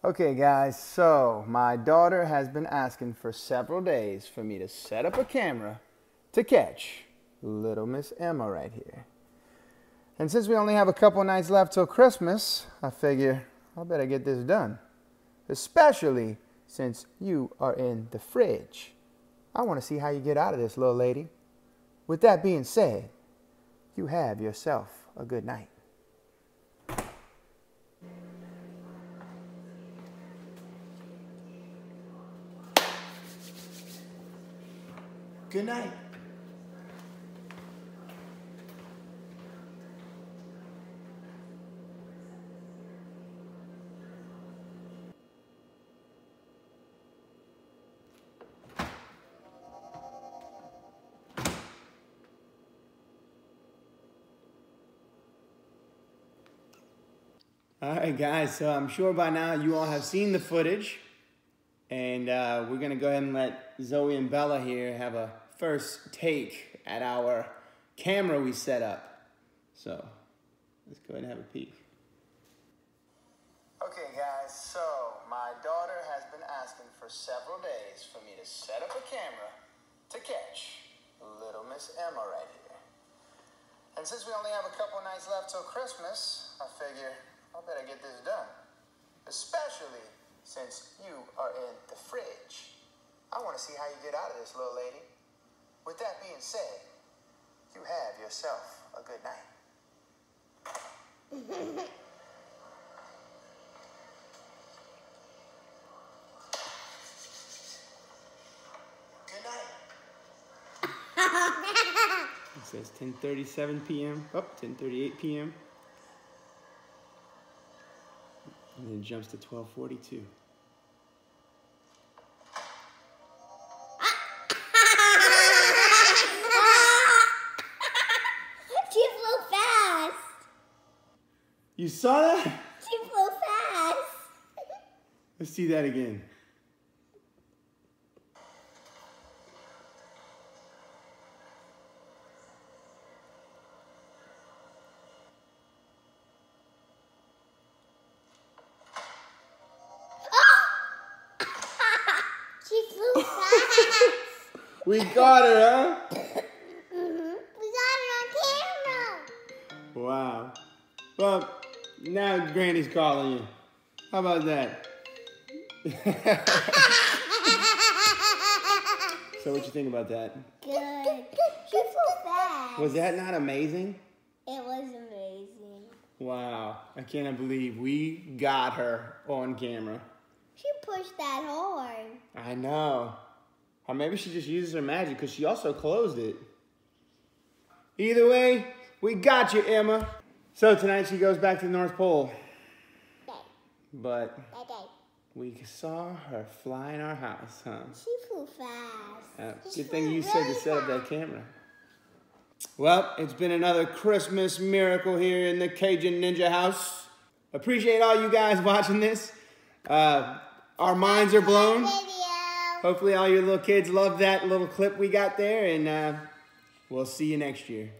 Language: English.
Okay guys, so my daughter has been asking for several days for me to set up a camera to catch little Miss Emma right here. And since we only have a couple nights left till Christmas, I figure I better get this done. Especially since you are in the fridge. I want to see how you get out of this, little lady. With that being said, you have yourself a good night. Good night. All right, guys, so I'm sure by now you all have seen the footage. And we're going to go ahead and let Zoe and Bella here have a first take at our camera we set up. So let's go ahead and have a peek. Okay, guys, so my daughter has been asking for several days for me to set up a camera to catch little Miss Emma right here. And since we only have a couple nights left till Christmas, I figure I better get this done. Especially since you are in the fridge. I want to see how you get out of this, little lady. With that being said, you have yourself a good night. Good night. It says 10:37 p.m. Oh, 10:38 p.m. And then jumps to 12:42. She flew fast. You saw that? She flew fast. Let's see that again. She flew fast. We got her, huh? We got it on camera. Wow. Well, now Granny's calling you. How about that? So what you think about that? Good. She flew fast. Was that not amazing? It was amazing. Wow. I cannot believe we got her on camera. She pushed that hard. I know. Or maybe she just uses her magic because she also closed it. Either way, we got you, Emma. So tonight she goes back to the North Pole. Okay. But Okay. we saw her fly in our house, huh? She flew fast. Good thing you said to set up that camera. Well, it's been another Christmas miracle here in the Cajun Ninja house. Appreciate all you guys watching this. Our minds are blown. Hopefully all your little kids love that little clip we got there, and we'll see you next year.